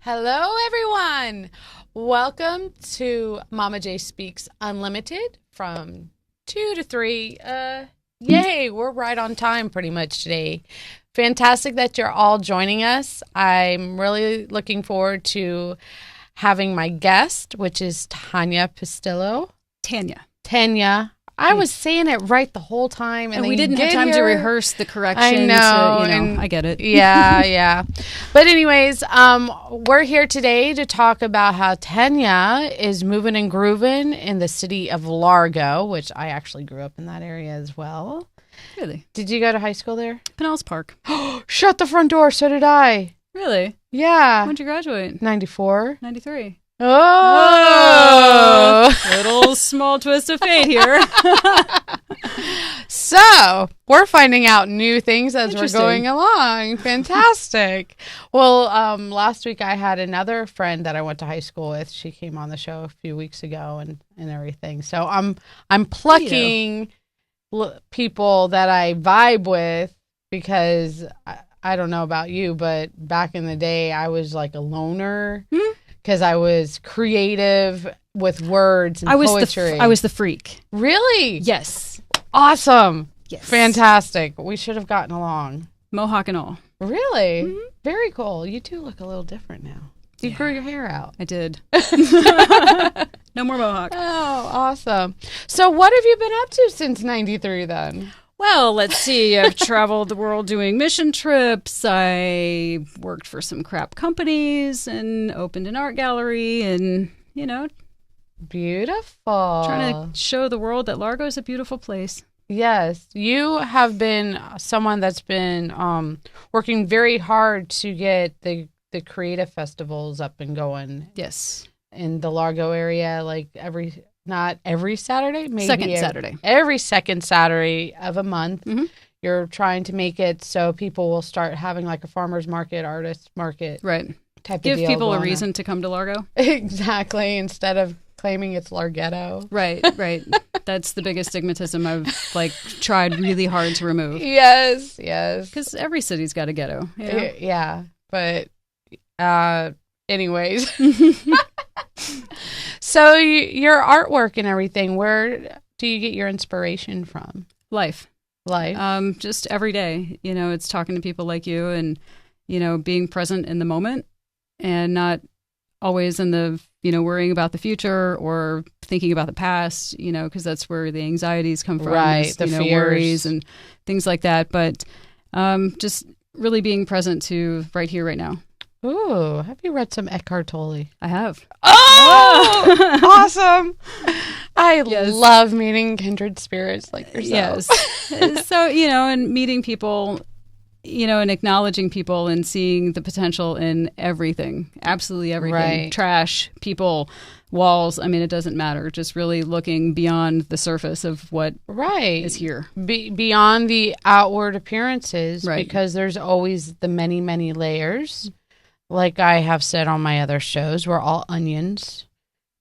Hello, everyone. Welcome to Mama J Speaks Unlimited from 2 to 3. Yay, we're right on time pretty much today. Fantastic that you're all joining us. I'm really looking forward to having my guest, which is Tanya Pistillo. Tanya. I was saying it right the whole time. And we didn't have time to rehearse the correction. I know. I get it. Yeah. But anyways, we're here today to talk about how Tanya is moving and grooving in the city of Largo, which I actually grew up in that area as well. Really? Did you go to high school there? Pinellas Park. Shut the front door. So did I. Really? Yeah. When'd you graduate? 94. 93. Oh! Little small twist of fate here. So, we're finding out new things as we're going along. Fantastic. Well, last week I had another friend that I went to high school with. She came on the show a few weeks ago and everything. So, I'm plucking people that I vibe with because I don't know about you, but back in the day I was like a loner. Because I was creative with words and poetry. I was the freak. Really? Yes. Awesome. Yes. Fantastic. We should have gotten along. Mohawk and all. Really? Mm-hmm. Very cool. You two look a little different now. You grew your hair out. I did. No more mohawk. Oh, awesome. So what have you been up to since 93 then? Well, let's see. I've traveled the world doing mission trips. I worked for some crap companies and opened an art gallery and, Beautiful. trying to show the world that Largo is a beautiful place. Yes. You have been someone that's been working very hard to get the creative festivals up and going. Yes. In the Largo area, like not every Saturday, maybe every second Saturday of a month. Mm-hmm. You're trying to make it so people will start having like a farmer's market, artist market, right? Type Give of deal people a reason to come to Largo. Exactly, instead of claiming it's Larghetto. Right. That's the biggest stigmatism I've tried really hard to remove. Yes. Because every city's got a ghetto. Yeah, but anyways. So your artwork and everything, where do you get your inspiration from? Life. Just every day. It's talking to people like you and, being present in the moment and not always in the, worrying about the future or thinking about the past, because that's where the anxieties come from. Right, the fears. Worries and things like that. But just really being present to right here, right now. Ooh, have you read some Eckhart Tolle? I have. Oh, awesome. I love meeting kindred spirits like yourself. Yes. So, and meeting people, and acknowledging people and seeing the potential in everything, absolutely everything. Right. Trash, people, walls. I mean, it doesn't matter. Just really looking beyond the surface of what is here. Beyond the outward appearances, right. Because there's always the many, many layers. Like I have said on my other shows, we're all onions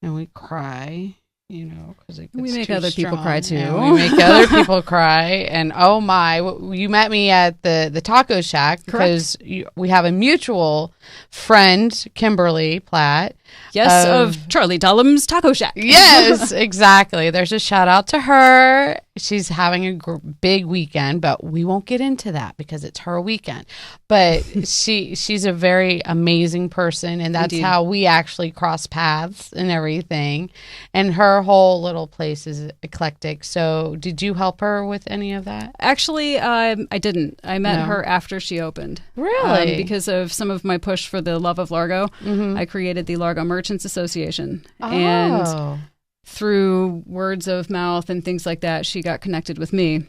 and we cry, because we make other people cry too. We make other people cry. And oh my, you met me at the Taco Shack because we have a mutual friend, Kimberly Platt. Yes, of Charlie Dullum's Taco Shack. Yes, exactly. There's a shout out to her. She's having a big weekend, but we won't get into that because it's her weekend. But she's a very amazing person, and that's how we actually cross paths and everything. And her whole little place is eclectic. So did you help her with any of that? Actually, I didn't. I met her after she opened. Really? Because of some of my push for the love of Largo, I created the Largo Merchants Association. Oh. And through words of mouth and things like that, she got connected with me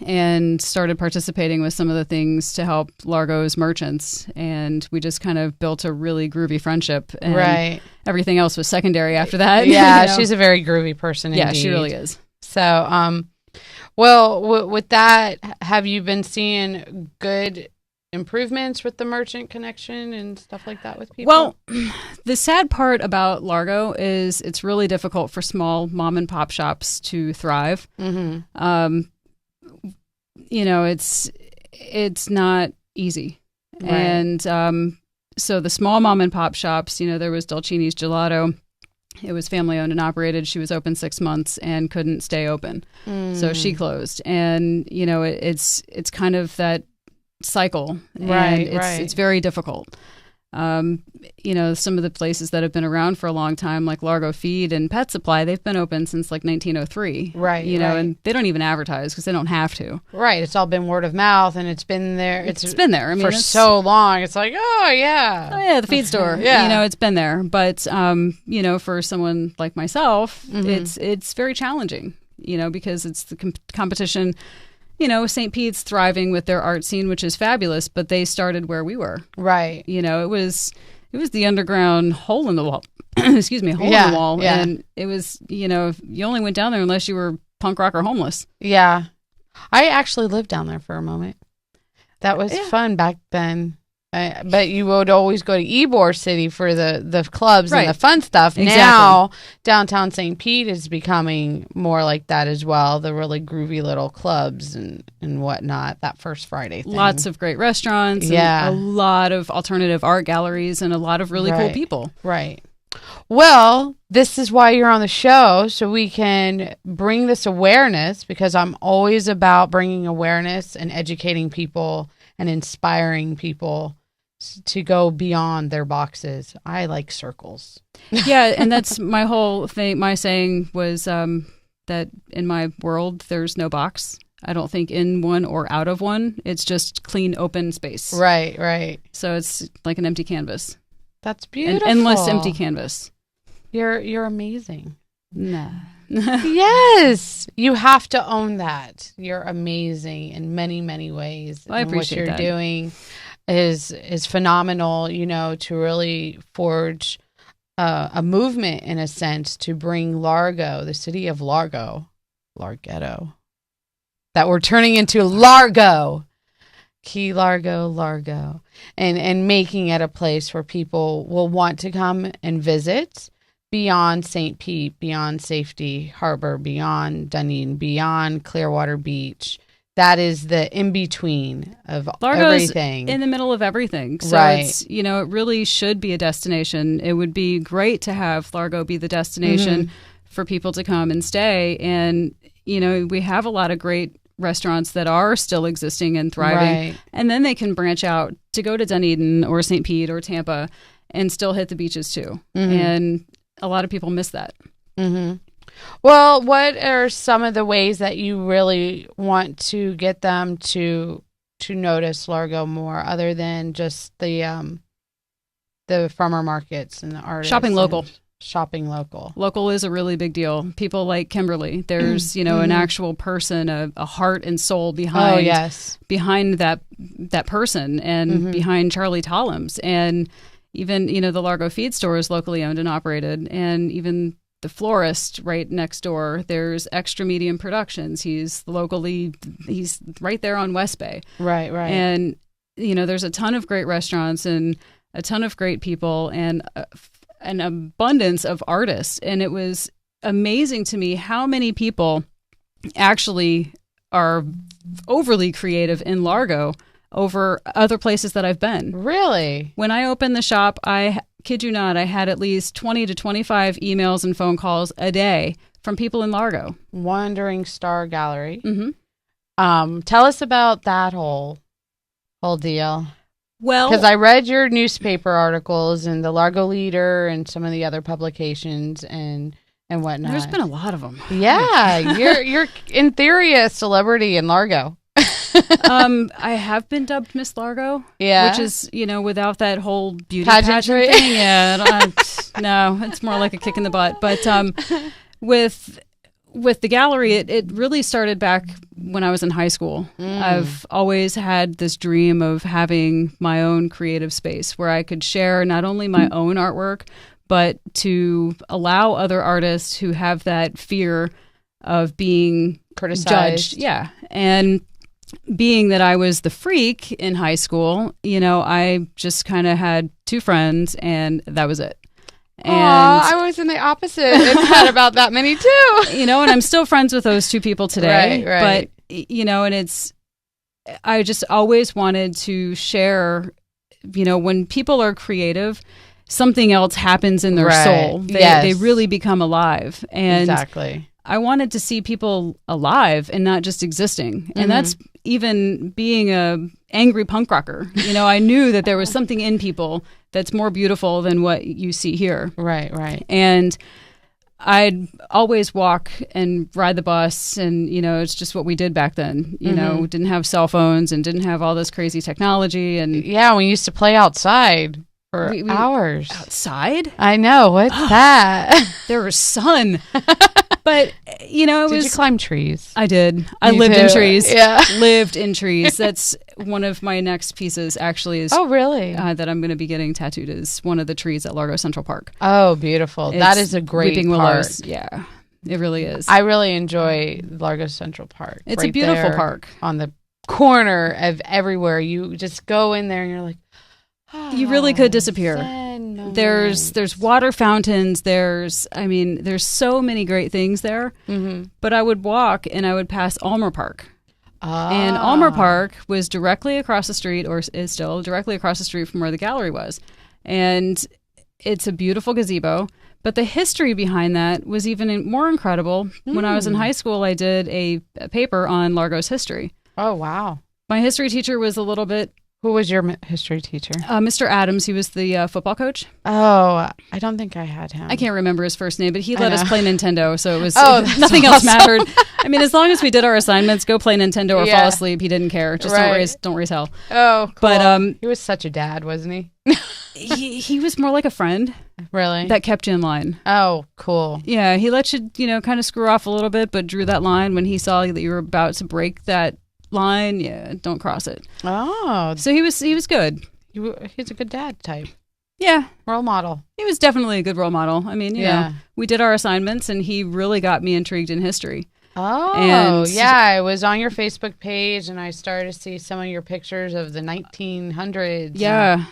and started participating with some of the things to help Largo's merchants. And we just kind of built a really groovy friendship. And everything else was secondary after that. Yeah, she's a very groovy person. Yeah, indeed. she really is. So, well, with that, have you been seeing good improvements with the merchant connection and stuff like that with people? Well, the sad part about Largo is it's really difficult for small mom and pop shops to thrive. Mm-hmm. It's not easy. Right. And so the small mom and pop shops, there was Dolcini's Gelato. It was family owned and operated. She was open 6 months and couldn't stay open. So she closed. And, it's kind of that cycle. Right, and it's very difficult. Some of the places that have been around for a long time, like Largo Feed and Pet Supply, they've been open since like 1903. Right. And they don't even advertise because they don't have to. Right. It's all been word of mouth, and it's been there. It's been there. For so long. It's like, oh yeah, the feed store. Yeah. It's been there. But for someone like myself, it's very challenging. Because it's the competition. St. Pete's thriving with their art scene, which is fabulous, but they started where we were. Right. It was the underground hole in the wall. Excuse me, hole in the wall. Yeah. And it was, you only went down there unless you were punk rock or homeless. Yeah. I actually lived down there for a moment. That was fun back then. But you would always go to Ybor City for the clubs and the fun stuff. Exactly. Now, downtown St. Pete is becoming more like that as well. The really groovy little clubs and whatnot. That first Friday thing. Lots of great restaurants. Yeah. And a lot of alternative art galleries and a lot of really cool people. Right. Well, this is why you're on the show, so we can bring this awareness, because I'm always about bringing awareness and educating people and inspiring people to go beyond their boxes. I like circles. Yeah, and that's my whole thing. My saying was that in my world, there's no box. I don't think in one or out of one. It's just clean, open space. Right, right. So it's like an empty canvas. That's beautiful. An endless empty canvas. You're amazing. Nah. Yes, you have to own that. You're amazing in many, many ways. Well, I appreciate what you're doing is phenomenal. To really forge a movement in a sense to bring Largo, the city of Largo, that we're turning into Largo, Key Largo, and making it a place where people will want to come and visit. Beyond St. Pete, beyond Safety Harbor, beyond Dunedin, beyond Clearwater Beach. That is the in-between of Largo's everything. In the middle of everything. So it's, it really should be a destination. It would be great to have Largo be the destination for people to come and stay. And, we have a lot of great restaurants that are still existing and thriving. Right. And then they can branch out to go to Dunedin or St. Pete or Tampa and still hit the beaches too. And a lot of people miss that. Well, what are some of the ways that you really want to get them to notice Largo more, other than just the farmer markets and the artists? Shopping local. Shopping local. Local is a really big deal. People like Kimberly. There's, an actual person, a heart and soul behind that person, and behind Charlie Tollums. And even, the Largo Feed Store is locally owned and operated. And even the florist right next door, there's Extra Medium Productions. He's right there on West Bay. Right. And, there's a ton of great restaurants and a ton of great people and an abundance of artists. And it was amazing to me how many people actually are overly creative in Largo over other places that I've been. Really? When I opened the shop, I kid you not, I had at least 20 to 25 emails and phone calls a day from people in Largo. Wandering Star Gallery. Tell us about that whole deal. Well, because I read your newspaper articles and the Largo Leader and some of the other publications and whatnot. There's been a lot of them. Yeah, you're in theory a celebrity in Largo. I have been dubbed Miss Largo. Yeah, which is without that whole beauty pageant thing. Yeah, no, it's more like a kick in the butt. But with the gallery, it really started back when I was in high school. I've always had this dream of having my own creative space where I could share not only my own artwork, but to allow other artists who have that fear of being criticized. Judged. Yeah, and being that I was the freak in high school, I just kind of had two friends and that was it. And I was in the opposite and had about that many too. And I'm still friends with those two people today. Right. But, and I just always wanted to share when people are creative, something else happens in their Right. soul. They really become alive. And Exactly. I wanted to see people alive and not just existing. And that's even being a angry punk rocker. I knew that there was something in people that's more beautiful than what you see here. Right. And I'd always walk and ride the bus, and it's just what we did back then. We didn't have cell phones and didn't have all this crazy technology. And yeah, we used to play outside for hours. Outside? I know. What's that? There was sun. But, it was... Did you climb trees? I did. I Me lived too. in trees. Yeah. Lived in trees. That's one of my next pieces, actually, is... Oh, really? that I'm going to be getting tattooed is one of the trees at Largo Central Park. Oh, beautiful. That is a great Weeping park. Willows. Yeah, it really is. I really enjoy Largo Central Park. It's a beautiful park. On the corner of everywhere. You just go in there and you're like... You really could disappear. There's water fountains. There's so many great things there. Mm-hmm. But I would walk and I would pass Ulmer Park. And Ulmer Park was directly across the street, or is still directly across the street from where the gallery was. And it's a beautiful gazebo. But the history behind that was even more incredible. When I was in high school, I did a paper on Largo's history. Oh, wow. My history teacher was a little bit... Who was your history teacher? Mr. Adams. He was the football coach. Oh, I don't think I had him. I can't remember his first name, but he let us play Nintendo, so it was awesome. nothing else mattered. As long as we did our assignments, go play Nintendo or fall asleep, he didn't care. Just don't raise hell. Oh, cool. But he was such a dad, wasn't he? he was more like a friend. Really? That kept you in line. Oh, cool. Yeah, he let you, kind of screw off a little bit, but drew that line when he saw that you were about to break that line. Yeah, don't cross it. Oh, so he was good. He's a good dad type. Yeah, role model. He was definitely a good role model. You know, we did our assignments, and he really got me intrigued in history. Oh, and I was on your Facebook page, and I started to see some of your pictures of the 1900s. Yeah.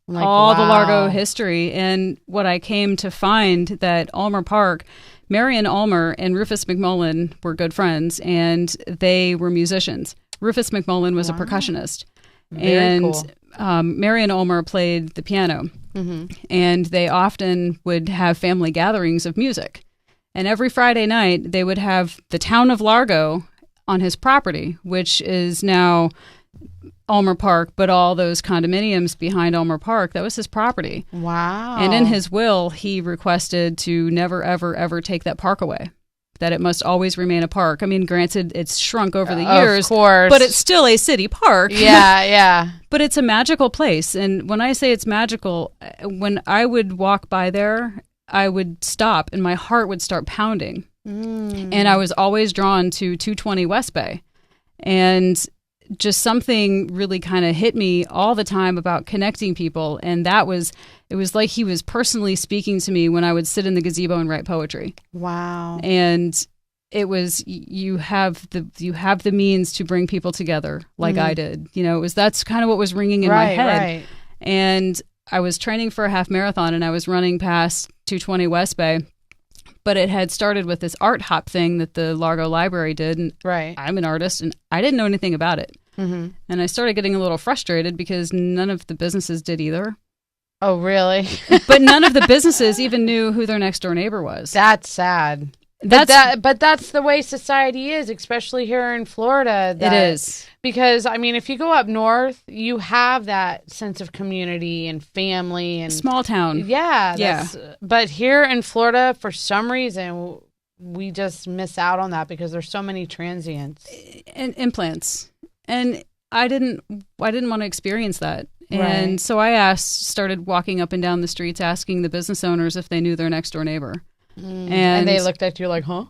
Like, all the Largo history. And what I came to find that Ulmer Park, Marion Ulmer and Rufus McMullen were good friends, and they were musicians. Rufus McMullen was a percussionist. Very cool. Marion Ulmer played the piano. Mm-hmm. And they often would have family gatherings of music. And every Friday night, they would have the town of Largo on his property, which is now Ulmer Park, but all those condominiums behind Ulmer Park, that was his property. Wow. And in his will, he requested to never, ever, ever take that park away, that it must always remain a park. Granted, it's shrunk over the years, of course, but it's still a city park. Yeah. But it's a magical place. And when I say it's magical, when I would walk by there, I would stop and my heart would start pounding. And I was always drawn to 220 West Bay. And just something really kind of hit me all the time about connecting people. And it was like he was personally speaking to me when I would sit in the gazebo and write poetry. Wow. And it was, you have the means to bring people together like I did. That's kind of what was ringing in my head. Right. And I was training for a half marathon, and I was running past 220 West Bay, but it had started with this art hop thing that the Largo Library did. And I'm an artist, and I didn't know anything about it. Mm-hmm. And I started getting a little frustrated because none of the businesses did either. Oh, really? But none of the businesses even knew who their next door neighbor was. That's sad. But that's the way society is, especially here in Florida. It is. Because, if you go up north, you have that sense of community and family. And small town. Yeah. But here in Florida, for some reason, we just miss out on that because there's so many transients. And implants. And I didn't want to experience that. And so I started walking up and down the streets asking the business owners if they knew their next door neighbor. And they looked at you like, huh?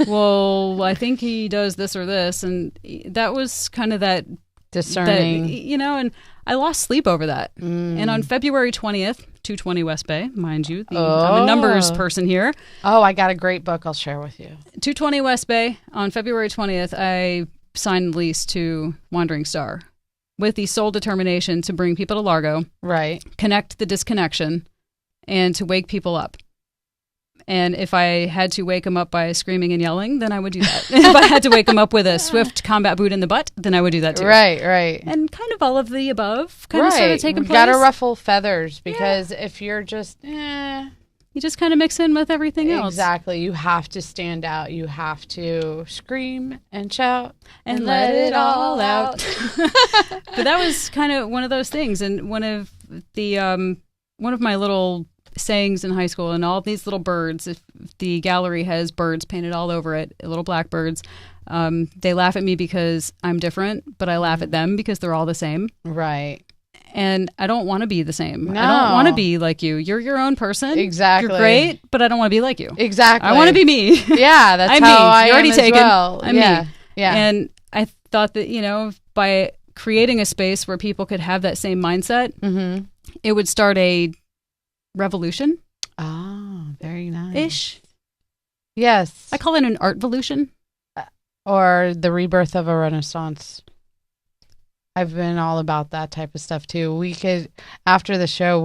Well, I think he does this or this. And that was kind of that discerning, and I lost sleep over that. And on February 20th, 220 West Bay, mind you, I'm a numbers person here. Oh, I got a great book I'll share with you. 220 West Bay, on February 20th, I signed the lease to Wandering Star with the sole determination to bring people to Largo, right? Connect the disconnection, and to wake people up. And if I had to wake him up by screaming and yelling, then I would do that. If I had to wake him up with a swift combat boot in the butt, then I would do that too. Right. And kind of all of the above kind of started taking place. Got to ruffle feathers because if you're just, you just kind of mix in with everything else. Exactly. You have to stand out. You have to scream and shout and let it all out. But that was kind of one of those things. And one of my little sayings in high school, and all these little birds, if the gallery has birds painted all over it, little black birds, they laugh at me because I'm different, but I laugh at them because they're all the same. Right. And I don't want to be the same. No. I don't want to be like you. You're your own person. Exactly. You're great, but I don't want to be like you. Exactly. I want to be me. Yeah, that's I'm how me. I You're already am as taken. well. I'm me. Yeah. And I thought that, by creating a space where people could have that same mindset, it would start a revolution. Oh, very nice. Ish. Yes. I call it an art-volution. Or the rebirth of a renaissance. I've been all about that type of stuff too. We could, after the show,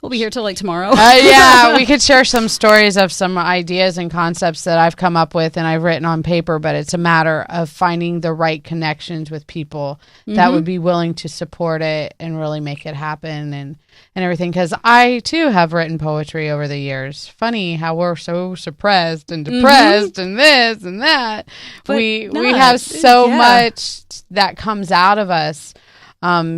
We'll be here till like tomorrow. Yeah, we could share some stories of some ideas and concepts that I've come up with and I've written on paper, but it's a matter of finding the right connections with people that would be willing to support it and really make it happen and everything. Because I, too, have written poetry over the years. Funny how we're so suppressed and depressed and this and that. But we have so much that comes out of us.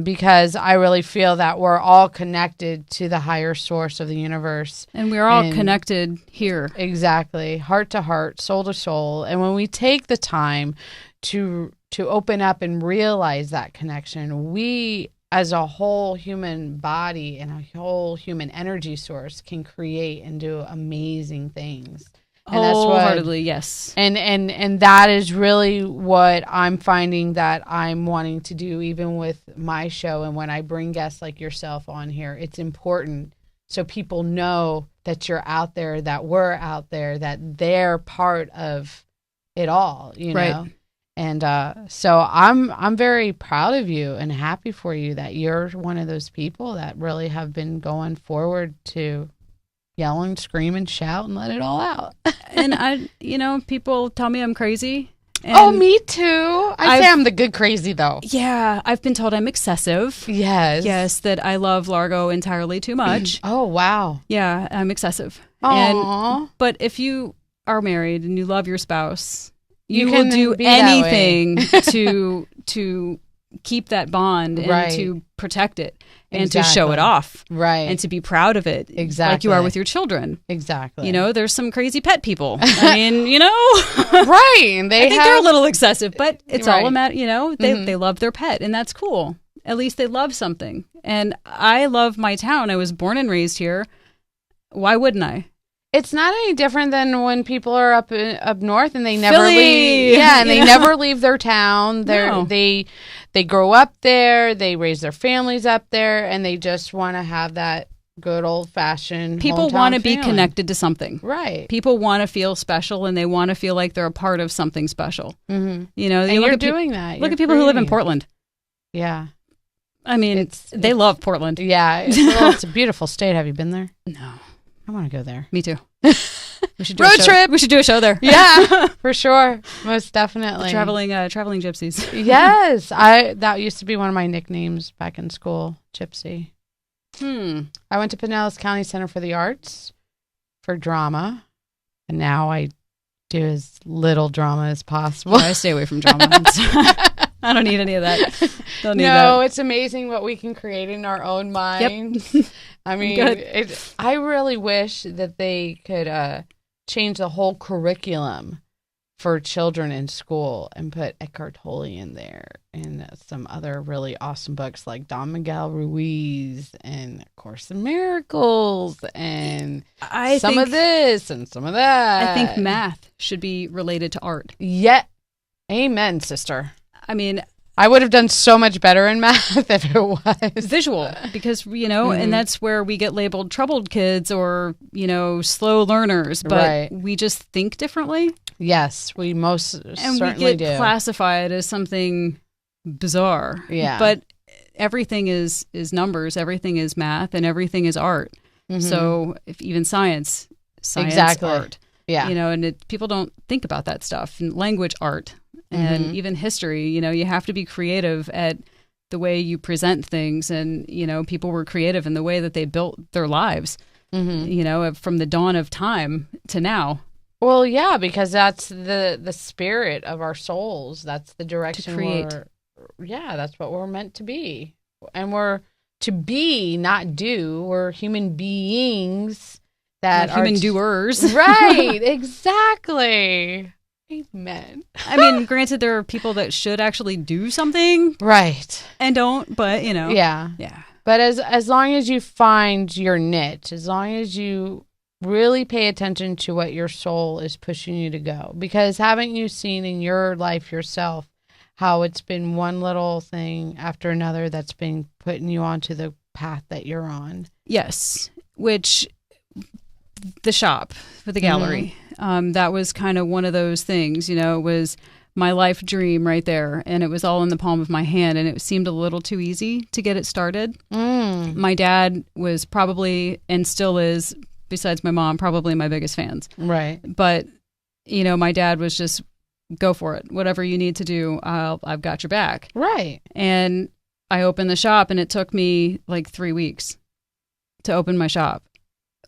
Because I really feel that we're all connected to the higher source of the universe. And we're all connected here. Exactly. Heart to heart, soul to soul. And when we take the time to open up and realize that connection, we as a whole human body and a whole human energy source can create and do amazing things. And wholeheartedly, yes. And that is really what I'm finding that I'm wanting to do, even with my show. And when I bring guests like yourself on here, it's important so people know that you're out there, that we're out there, that they're part of it all, you know? And so I'm very proud of you and happy for you that you're one of those people that really have been going forward to yell and scream and shout and let it all out. And people tell me I'm crazy. And me too. I say I'm the good crazy though. Yeah. I've been told I'm excessive. Yes. Yes. That I love Largo entirely too much. Oh, wow. Yeah. I'm excessive. Aww. But if you are married and you love your spouse, you will do anything to keep that bond and to protect it. And to show it off. Right. And to be proud of it. Exactly. Like you are with your children. Exactly. There's some crazy pet people. I mean, Right. And I think they're a little excessive, but it's all a matter, they love their pet and that's cool. At least they love something. And I love my town. I was born and raised here. Why wouldn't I? It's not any different than when people are up north and they never Philly. leave. Yeah, and they never leave their town. They grow up there, they raise their families up there, and they just want to have that good old fashioned. People want to be connected to something, right? People want to feel special, and they want to feel like they're a part of something special. Mm-hmm. And you're doing that. Look at people who live in Portland. Yeah, I mean, they love Portland. Yeah, it's a beautiful state. Have you been there? No. I want to go there. Me too. We should do road trip. We should do a show there. Yeah, for sure. Most definitely. Traveling gypsies. Yes, that used to be one of my nicknames back in school, Gypsy. I went to Pinellas County Center for the Arts for drama, and now I do as little drama as possible. I stay away from drama. I don't need any of that. It's amazing what we can create in our own minds. Yep. I mean, I really wish that they could change the whole curriculum for children in school and put Eckhart Tolle in there and some other really awesome books like Don Miguel Ruiz and A Course in Miracles and some of this and some of that. I think math should be related to art. Yeah. Amen, sister. I mean, I would have done so much better in math if it was visual, because and that's where we get labeled troubled kids or slow learners, but we just think differently. Yes, we most certainly do. And we get classified as something bizarre. Yeah, but everything is numbers, everything is math, and everything is art. Mm-hmm. So if even science science, art. Yeah. And people don't think about that stuff. And language, art, and even history. You have to be creative at the way you present things. And, people were creative in the way that they built their lives, from the dawn of time to now. Well, yeah, because that's the spirit of our souls. That's the direction to create. That's what we're meant to be. And we're to be, not do. We're human beings that are human doers. Right, exactly. Amen. I mean, granted, there are people that should actually do something. Right. And don't, but, Yeah. Yeah. But as long as you find your niche, as long as you really pay attention to what your soul is pushing you to go. Because haven't you seen in your life yourself how it's been one little thing after another that's been putting you onto the path that you're on? Yes. Which, the shop for the gallery, that was kind of one of those things. It was my life dream right there. And it was all in the palm of my hand. And it seemed a little too easy to get it started. My dad was probably, and still is, besides my mom, probably my biggest fans. Right. But, my dad was just, go for it. Whatever you need to do, I've got your back. Right. And I opened the shop, and it took me like 3 weeks to open my shop,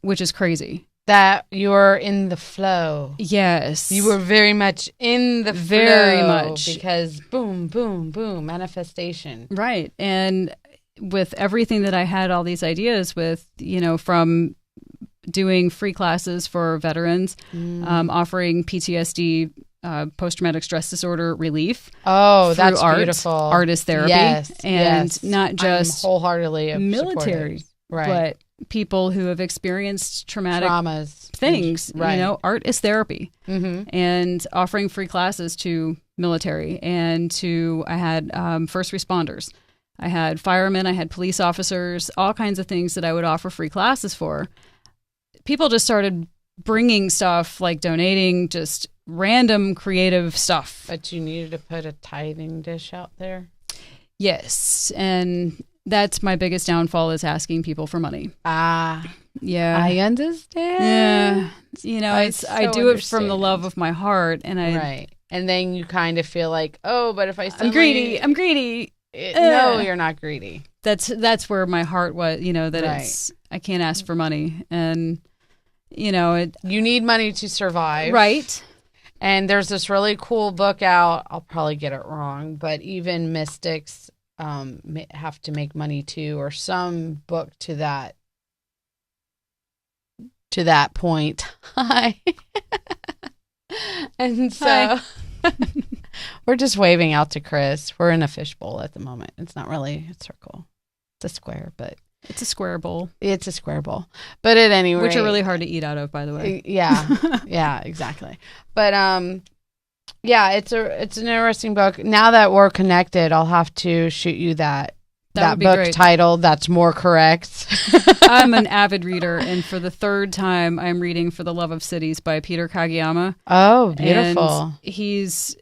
which is crazy. That you were in the flow. Yes. You were very much in the very flow. Much. Because boom, boom, boom, manifestation. Right. And with everything that I had all these ideas with, from doing free classes for veterans, offering PTSD, post-traumatic stress disorder relief. Oh, that's art, beautiful. Artist therapy. Yes, and not just I'm wholeheartedly military, right? But people who have experienced traumas things. Right. Art is therapy. And offering free classes to military and I had first responders. I had firemen, I had police officers, all kinds of things that I would offer free classes for. People just started bringing stuff, like donating, just random creative stuff. But you needed to put a tithing dish out there? Yes, and that's my biggest downfall, is asking people for money. Yeah. I understand. Yeah. I do it from the love of my heart. And right. And then you kind of feel like, oh, but if I'm greedy. No, you're not greedy. That's where my heart was, that right. I can't ask for money. And, you need money to survive. Right. And there's this really cool book out. I'll probably get it wrong, but even mystics have to make money too, or some book to that point. Hi. And so we're just waving out to Chris. We're in a fishbowl at the moment. It's not really a circle. It's a square, but it's a square bowl. It's a square bowl. But at any rate, which are really hard to eat out of, by the way. Yeah. Yeah, exactly. But yeah, it's an interesting book. Now that we're connected, I'll have to shoot you that book great. title that's more correct. I'm an avid reader, and for the third time, I'm reading For the Love of Cities by Peter Kageyama. Oh, beautiful. And he's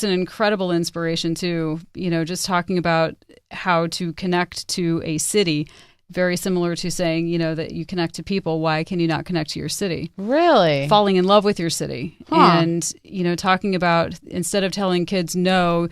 an incredible inspiration too, just talking about how to connect to a city. Very similar to saying, that you connect to people. Why can you not connect to your city? Really? Falling in love with your city. Huh. And, talking about, instead of telling kids, no,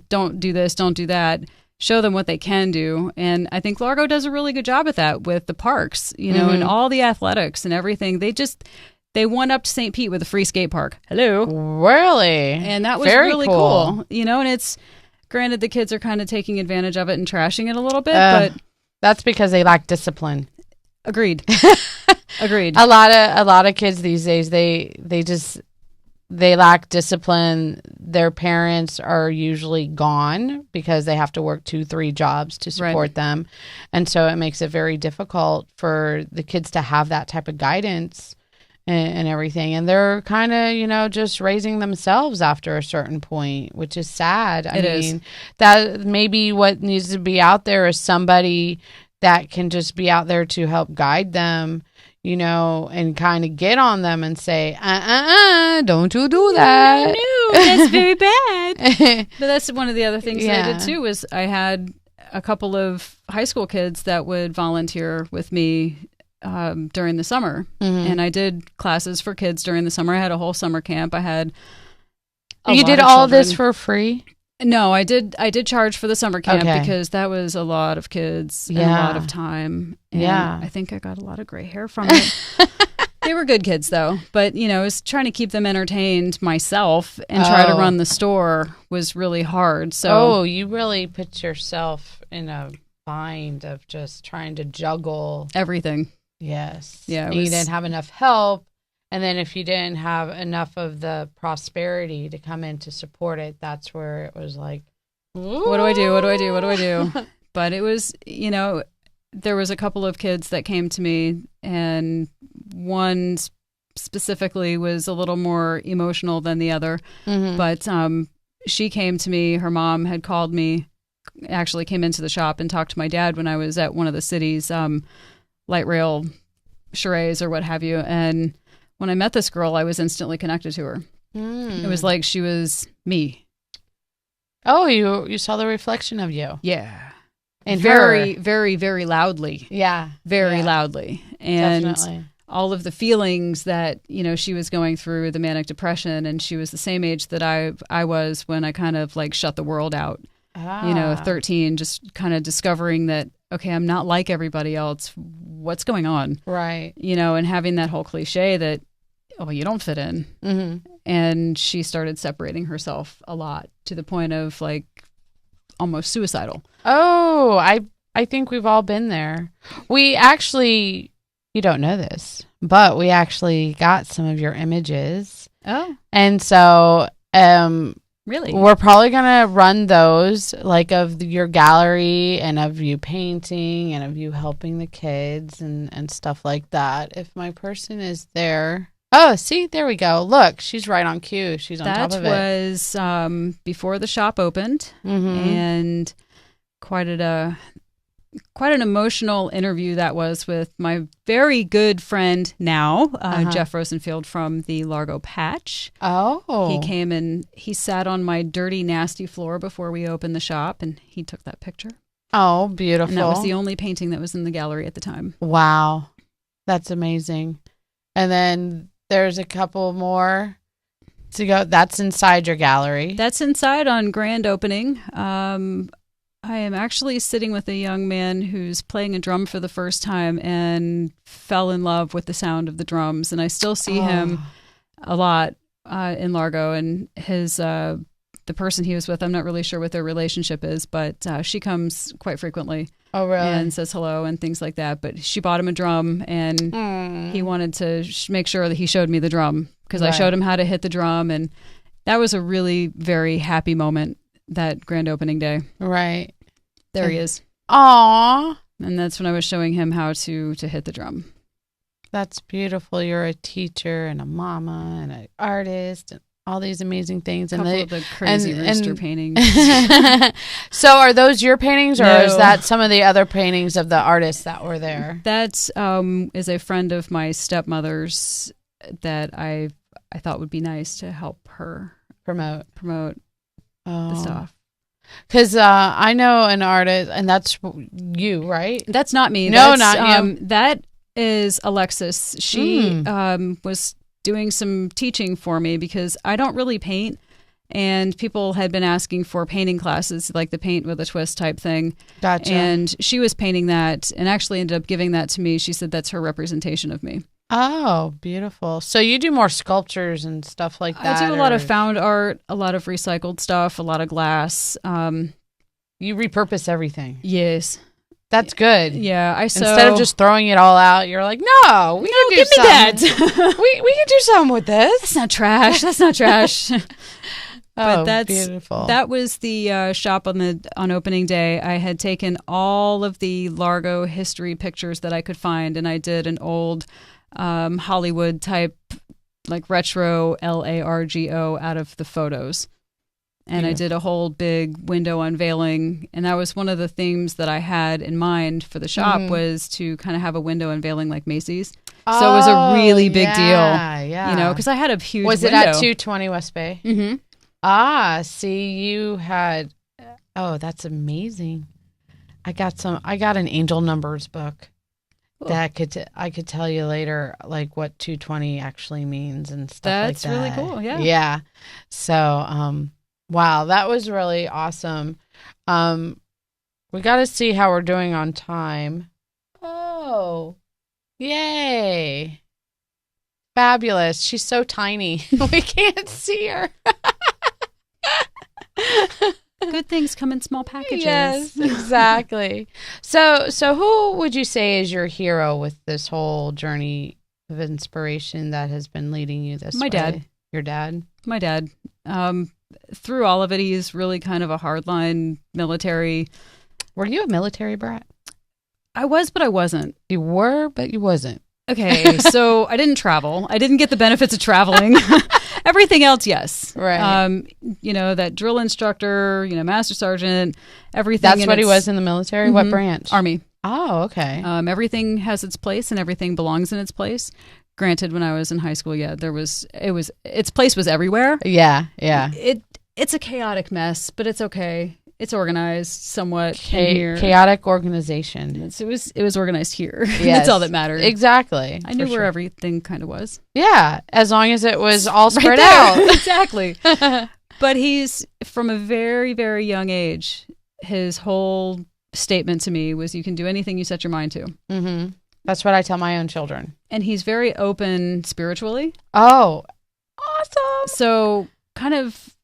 don't do this, don't do that, show them what they can do. And I think Largo does a really good job at that with the parks, and all the athletics and everything. They went up to St. Pete with a free skate park. Hello. Really? And that was very really cool. And it's, granted, the kids are kind of taking advantage of it and trashing it a little bit, but that's because they lack discipline. Agreed. Agreed. A lot of kids these days, they lack discipline. Their parents are usually gone because they have to work 2-3 jobs to support them. And so it makes it very difficult for the kids to have that type of guidance and everything. And they're kind of, just raising themselves after a certain point, which is sad. I mean, that maybe what needs to be out there is somebody that can just be out there to help guide them, and kind of get on them and say, don't you do that. No, that's very bad. But that's one of the other things that I did too, was I had a couple of high school kids that would volunteer with me during the summer. And I did classes for kids during the summer. I had a whole summer camp. I had You did all this for free? No, I did charge for the summer camp because that was a lot of kids and a lot of time. And I think I got a lot of gray hair from it. They were good kids though. But, I was trying to keep them entertained myself and try to run the store was really hard. So you really put yourself in a bind of just trying to juggle everything. Yes. Yeah. You didn't have enough help. And then if you didn't have enough of the prosperity to come in to support it, that's where it was like, what do I do? What do I do? What do I do? But it was, there was a couple of kids that came to me, and one specifically was a little more emotional than the other. But she came to me. Her mom had called me, actually came into the shop and talked to my dad when I was at one of the city's light rail charrettes or what have you. And when I met this girl, I was instantly connected to her. It was like she was me. Oh, you saw the reflection of you. Yeah. And very, very, very loudly. Yeah. Very loudly. And definitely. All of the feelings that, she was going through, the manic depression, and she was the same age that I was when I kind of like shut the world out. 13, just kind of discovering that, okay, I'm not like everybody else. What's going on? Right. And having that whole cliche that, oh, you don't fit in. And she started separating herself a lot to the point of like almost suicidal. Oh, I think we've all been there. We actually, you don't know this, but we actually got some of your images. Oh. And so, really? we're probably going to run those, like of your gallery and of you painting and of you helping the kids and stuff like that. If my person is there. Oh, see, there we go. Look, she's right on cue. She's on top of it. That was before the shop opened, and quite an emotional interview that was with my very good friend now, Jeff Rosenfield from the Largo Patch. Oh. He came and he sat on my dirty, nasty floor before we opened the shop, and he took that picture. Oh, beautiful. And that was the only painting that was in the gallery at the time. Wow. That's amazing. And then there's a couple more to go. That's inside your gallery. That's inside on grand opening. I am actually sitting with a young man who's playing a drum for the first time and fell in love with the sound of the drums. And I still see him a lot in Largo. And the person he was with, I'm not really sure what their relationship is, but she comes quite frequently. Oh, really? And says hello and things like that. But she bought him a drum, and he wanted to make sure that he showed me the drum because I showed him how to hit the drum. And that was a really very happy moment, that grand opening day. Right. There he is. Aw. And that's when I was showing him how to hit the drum. That's beautiful. You're a teacher and a mama and an artist and all these amazing things. A couple of the crazy rooster paintings. So are those your paintings, or No. is that some of the other paintings of the artists that were there? That is a friend of my stepmother's that I thought would be nice to help her promote the stuff. Because I know an artist, and that's you, right? That's not me. No, That's, not you. That is Alexis. She was doing some teaching for me because I don't really paint, and people had been asking for painting classes, like the paint with a twist type thing. Gotcha. And she was painting that and actually ended up giving that to me. She said that's her representation of me. Oh, beautiful. So you do more sculptures and stuff like that? I do a lot of found art, a lot of recycled stuff, a lot of glass. You repurpose everything. Yes. That's good. Yeah. Instead of just throwing it all out, you're like, no, we can do give something. me that. we can do something with this. That's not trash. That's not trash. But that's beautiful. That was the shop on opening day. I had taken all of the Largo history pictures that I could find, and I did an old Hollywood type, like retro LARGO out of the photos. And I did a whole big window unveiling, and that was one of the themes that I had in mind for the shop was to kind of have a window unveiling like Macy's. So it was a really big deal, yeah. because I had a huge Was window. it at 220 West Bay? Mm-hmm. Ah, see, you had, that's amazing. I got an angel numbers book, I could tell you later, like what 220 actually means and stuff like that. That's really cool. Yeah. Yeah. So, wow, that was really awesome. We got to see how we're doing on time. Oh, yay. Fabulous. She's so tiny. We can't see her. Good things come in small packages. Yes, exactly. So who would you say is your hero with this whole journey of inspiration that has been leading you this way? My dad. Your dad? My dad. Through all of it, he's really kind of a hardline military. Were you a military brat? I was, but I wasn't. You were, but you wasn't. Okay, so I didn't travel. I didn't get the benefits of traveling. Everything else, yes. Right. That drill instructor, master sergeant, everything. That's what he was in the military? Mm-hmm. What branch? Army. Oh, okay. Everything has its place and everything belongs in its place. Granted, when I was in high school, its place was everywhere. Yeah. It's a chaotic mess, but it's okay. It's organized somewhat here. Chaotic organization. It was organized here. Yes. That's all that matters. Exactly. I knew where everything kind of was. Yeah, as long as it was all spread out. Exactly. But he's, from a very, very young age, his whole statement to me was, you can do anything you set your mind to. Mm-hmm. That's what I tell my own children. And he's very open spiritually. Oh, awesome. So kind of...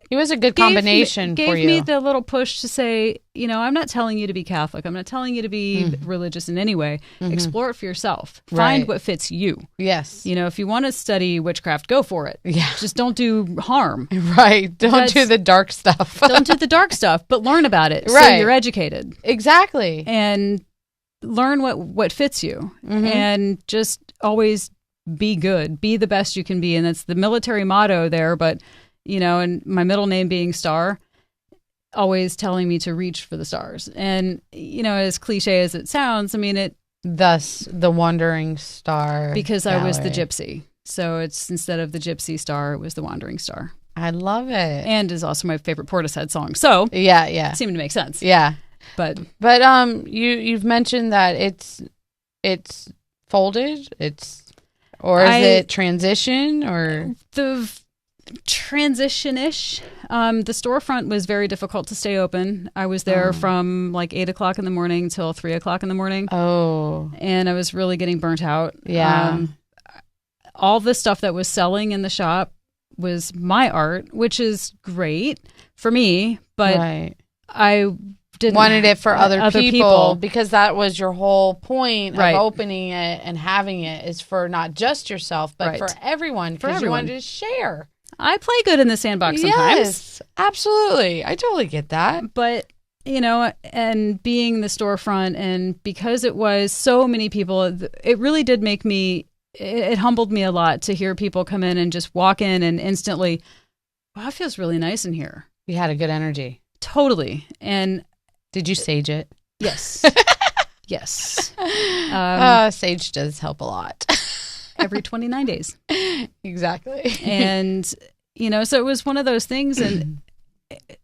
He was a good combination for you. Gave me the little push to say, I'm not telling you to be Catholic. I'm not telling you to be religious in any way. Mm-hmm. Explore it for yourself. Find what fits you. Yes. If you want to study witchcraft, go for it. Yeah. Just don't do harm. Right. Don't do the dark stuff. Don't do the dark stuff, but learn about it. Right. So you're educated. Exactly. And learn what fits you. Mm-hmm. And just always be good. Be the best you can be. And that's the military motto there, but... and my middle name being Star, always telling me to reach for the stars. And, as cliche as it sounds, thus the wandering star. Because gallery. I was the gypsy. So it's, instead of the gypsy star, it was the wandering star. I love it. And is also my favorite Portishead song. So yeah. It seemed to make sense. Yeah. But you've mentioned that it's folded. Is it transition or the transition-ish. The storefront was very difficult to stay open. I was there from like 8 o'clock in the morning till 3 o'clock in the morning. Oh. And I was really getting burnt out. Yeah. All the stuff that was selling in the shop was my art, which is great for me, but I didn't wanted it for other people because that was your whole point of opening it and having it, is for not just yourself, but for everyone, because you wanted to share. I play good in the sandbox sometimes. Yes, absolutely. I totally get that. But, and being the storefront, and because it was so many people, it really did make me, it humbled me a lot to hear people come in and just walk in and instantly, wow, it feels really nice in here. You had a good energy. Totally. And did you sage it? Yes. Yes. Sage does help a lot. Every 29 days. Exactly. And, so it was one of those things, and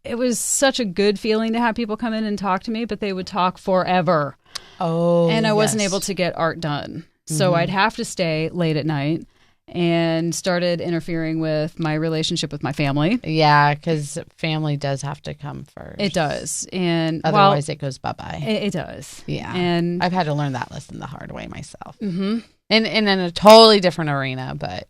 it was such a good feeling to have people come in and talk to me, but they would talk forever. Oh, and I wasn't able to get art done. So I'd have to stay late at night, and started interfering with my relationship with my family. Yeah, because family does have to come first. It does. And otherwise it goes bye-bye. It does. Yeah. And I've had to learn that lesson the hard way myself. Mm-hmm. And in a totally different arena, but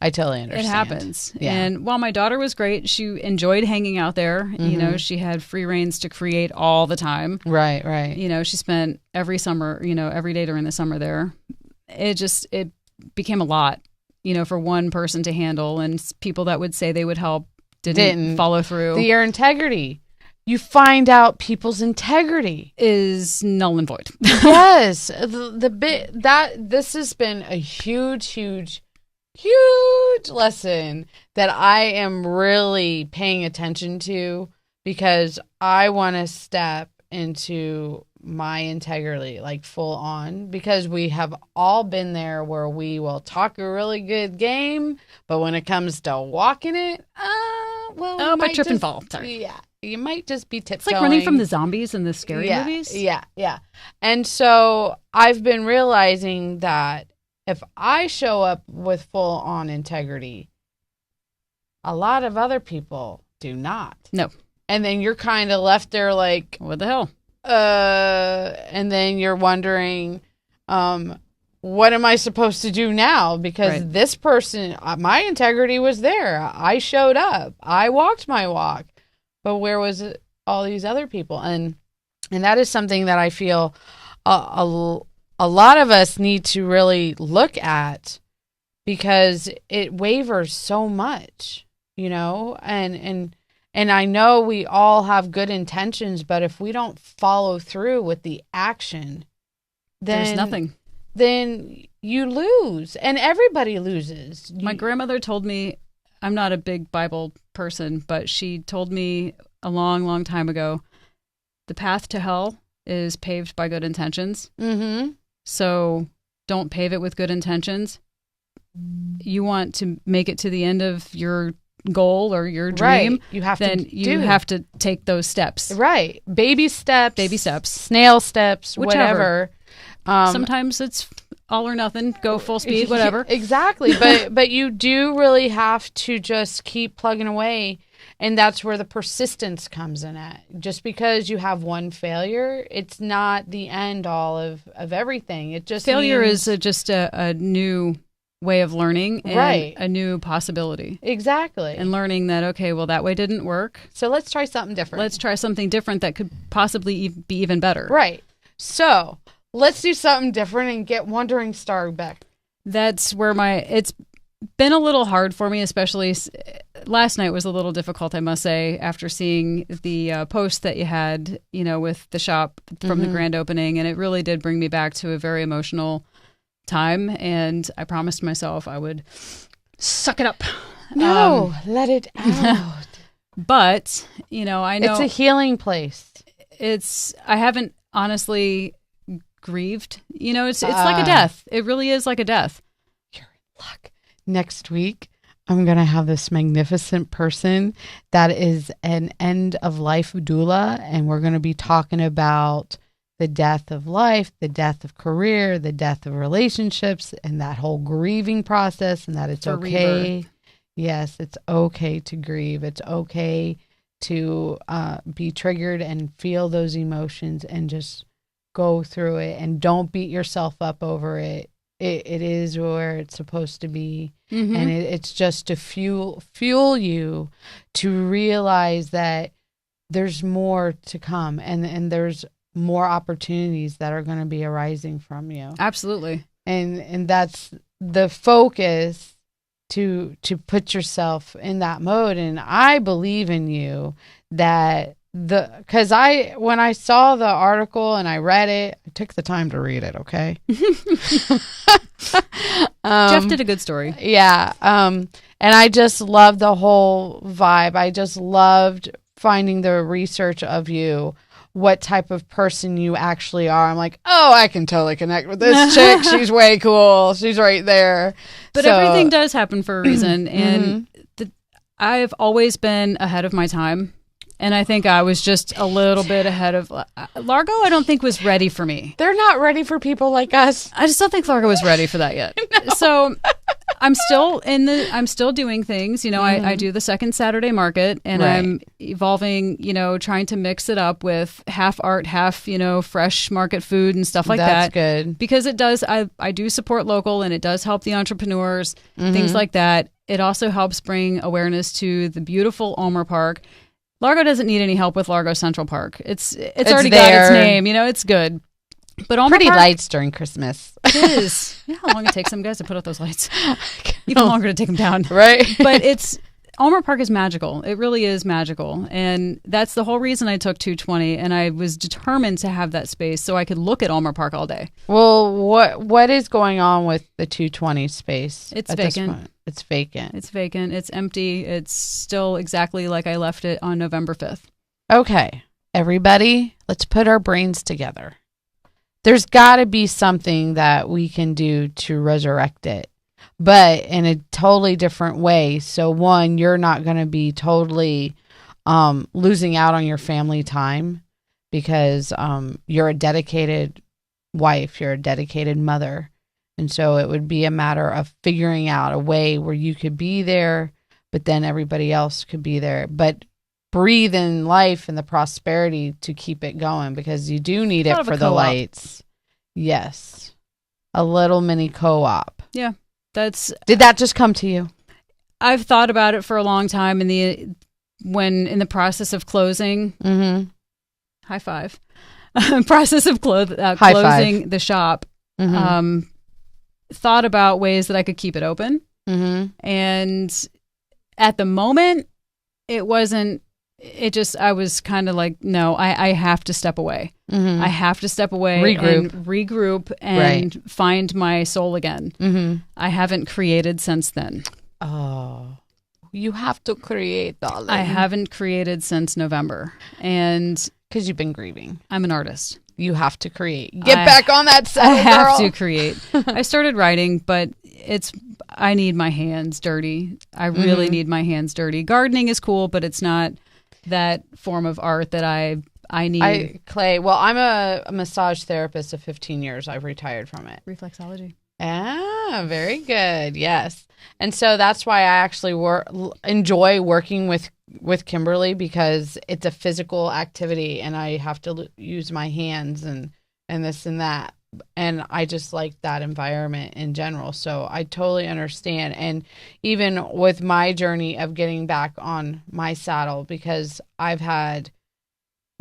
I totally understand. It happens. Yeah. And while my daughter was great, she enjoyed hanging out there. Mm-hmm. She had free reins to create all the time. Right. She spent every summer, every day during the summer there. It became a lot, for one person to handle, and people that would say they would help didn't follow through. Your integrity. You find out people's integrity is null and void. Yes. This has been a huge lesson that I am really paying attention to, because I want to step into my integrity, like full on, because we have all been there where we will talk a really good game, but when it comes to walking it, I trip and fall. Sorry. Yeah. you might just be tiptoeing. It's like running from the zombies in the scary movies. Yeah. And so I've been realizing that if I show up with full on integrity, a lot of other people do not. No. And then you're kind of left there like, what the hell? And then you're wondering, what am I supposed to do now? Because this person, my integrity was there. I showed up. I walked my walk. But where was it, all these other people? And that is something that I feel a lot of us need to really look at, because it wavers so much, you know, and I know we all have good intentions, but if we don't follow through with the action, then there's nothing. Then you lose, and everybody loses. My grandmother told me, I'm not a big Bible person, but she told me a long, long time ago, the path to hell is paved by good intentions. Mm-hmm. So don't pave it with good intentions. You want to make it to the end of your goal or your dream, you have have to take those steps. Right. Baby steps, snail steps, whichever. Whatever. Sometimes it's all or nothing, go full speed, whatever. Exactly. But you do really have to just keep plugging away. And that's where the persistence comes in at. Just because you have one failure, it's not the end all of everything. It just failure is just a new way of learning and a new possibility. Exactly. And learning that, okay, well, that way didn't work. So let's try something different. Let's try something different that could possibly be even better. Right. So let's do something different and get Wandering Star back. That's where it's been a little hard for me, especially last night was a little difficult, I must say, after seeing the post that you had, you know, with the shop from the grand opening. And it really did bring me back to a very emotional time. And I promised myself I would suck it up. No, let it out. But, you know, I know it's a healing place. I haven't honestly grieved. You know, it's like a death. It really is like a death. You're in luck. Next week, I'm going to have this magnificent person that is an end of life doula. And we're going to be talking about the death of life, the death of career, the death of relationships, and that whole grieving process, and that it's okay. Rebirth. Yes, it's okay to grieve. It's okay to be triggered and feel those emotions and just go through it, and don't beat yourself up over it. It is where it's supposed to be. Mm-hmm. And it's just to fuel you to realize that there's more to come, and there's more opportunities that are going to be arising from you. Absolutely. And that's the focus, to put yourself in that mode. And I believe in you that because when I saw the article and I read it, I took the time to read it. Okay. Jeff did a good story. Yeah. And I just loved the whole vibe. I just loved finding the research of you, what type of person you actually are. I'm like, oh, I can totally connect with this chick. She's way cool. She's right there. But everything does happen for a reason. And I've always been ahead of my time. And I think I was just a little bit ahead of Largo. I don't think was ready for me. They're not ready for people like us. I just don't think Largo was ready for that yet. So I'm still doing things. You know, I do the second Saturday market, and I'm evolving, you know, trying to mix it up with half art, half, you know, fresh market food and stuff like that. That's good. Because it does, I do support local, and it does help the entrepreneurs, things like that. It also helps bring awareness to the beautiful Ulmer Park. Largo doesn't need any help with Largo Central Park. It's already got its name. You know, it's good. But Ulmer pretty Park, lights during Christmas. It is. Yeah, how long it takes some guys to put up those lights. Even longer to take them down. Right. But Ulmer Park is magical. It really is magical. And that's the whole reason I took 220. And I was determined to have that space so I could look at Ulmer Park all day. Well, what is going on with the 220 space? It's vacant. It's vacant. It's vacant. It's empty. It's still exactly like I left it on November 5th. Okay. Everybody, let's put our brains together. There's got to be something that we can do to resurrect it, but in a totally different way. So one, you're not going to be totally losing out on your family time because you're a dedicated wife, you're a dedicated mother. And so it would be a matter of figuring out a way where you could be there, but then everybody else could be there. But breathe in life and the prosperity to keep it going, because you do need it for the lights. Yes. A little mini co-op. Yeah. Did that just come to you? I've thought about it for a long time when in the process of closing. Mm-hmm. High five. Process of closing the shop. Mm-hmm. Thought about ways that I could keep it open. Mm-hmm. And at the moment, I was kind of like, no, I have to step away. Mm-hmm. I have to step away regroup and find my soul again. Mm-hmm. I haven't created since then. Oh, you have to create, darling. I haven't created since November. And because you've been grieving. I'm an artist. You have to create. Get back on that saddle, I have girl. to create. I started writing, but I need my hands dirty. I really need my hands dirty. Gardening is cool, but it's not that form of art that I need. Clay, well, I'm a massage therapist of 15 years. I've retired from it. Reflexology. Ah, very good. Yes. And so that's why I actually enjoy working with Kimberly, because it's a physical activity and I have to use my hands and this and that. And I just like that environment in general. So I totally understand. And even with my journey of getting back on my saddle, because my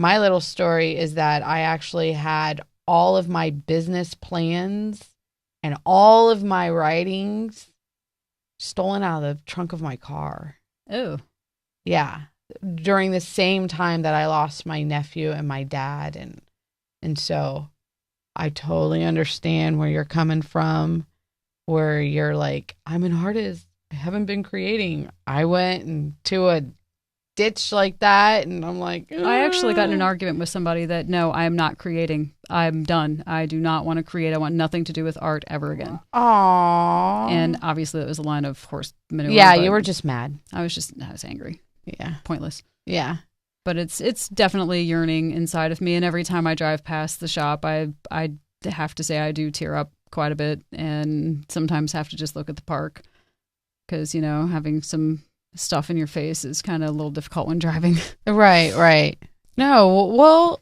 little story is that I actually had all of my business plans and all of my writings stolen out of the trunk of my car. Oh. Yeah. During the same time that I lost my nephew and my dad. And so I totally understand where you're coming from, where you're like, I'm an artist. I haven't been creating. I went into a ditch like that, and I'm like, ugh. I actually got in an argument with somebody that, no, I am not creating. I'm done. I do not want to create. I want nothing to do with art ever again. Aww. And obviously it was a line of horse manure. Yeah, you were just mad. I was angry. Yeah. Pointless. Yeah. But it's definitely yearning inside of me. And every time I drive past the shop, I have to say I do tear up quite a bit, and sometimes have to just look at the park because, having some stuff in your face is kind of a little difficult when driving. Right. No, well,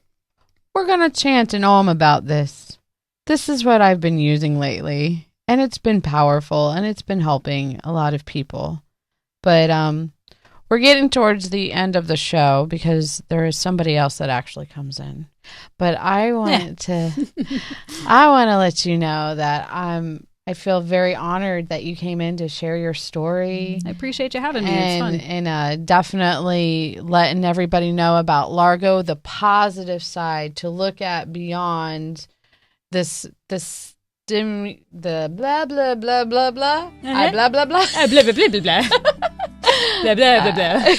we're going to chant an om about this. This is what I've been using lately, and it's been powerful, and it's been helping a lot of people. But we're getting towards the end of the show because there is somebody else that actually comes in. But I want to let you know that I feel very honored that you came in to share your story. I appreciate you having me. It's fun. And definitely letting everybody know about Largo, the positive side to look at beyond the blah, blah, blah, blah, blah. I blah, blah, blah. Blah, blah, blah, blah, blah. Blah, blah, blah, blah.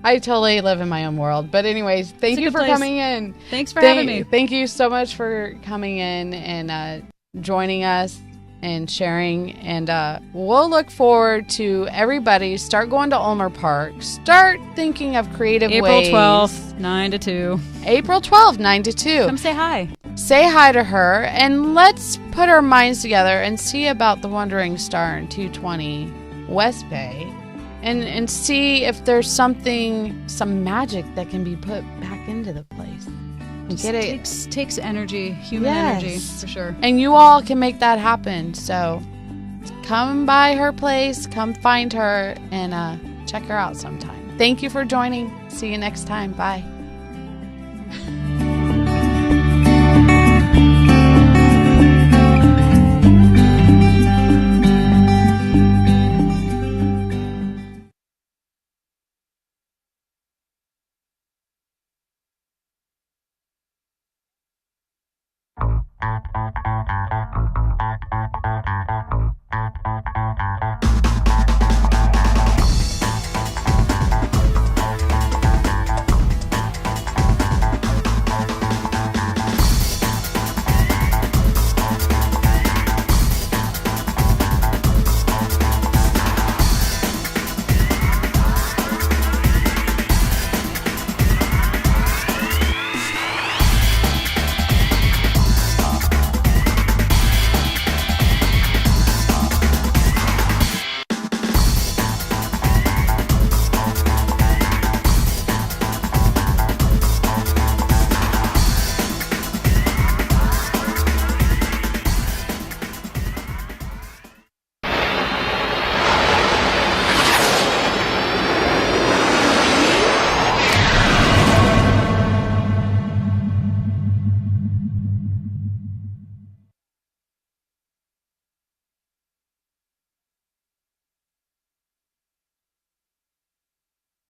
I totally live in my own world. But anyways, thank you for coming in. Thanks for having me. Thank you so much for coming in and joining us and sharing. And we'll look forward to everybody. Start going to Ulmer Park. Start thinking of creative ways. April 12th, 9 to 2. April 12th, 9 to 2. Come say hi. Say hi to her, and let's put our minds together and see about the Wandering Star in 220 West Bay. And see if there's some magic that can be put back into the place. Takes energy, human energy, for sure. And you all can make that happen. So come by her place, come find her, and check her out sometime. Thank you for joining. See you next time. Bye.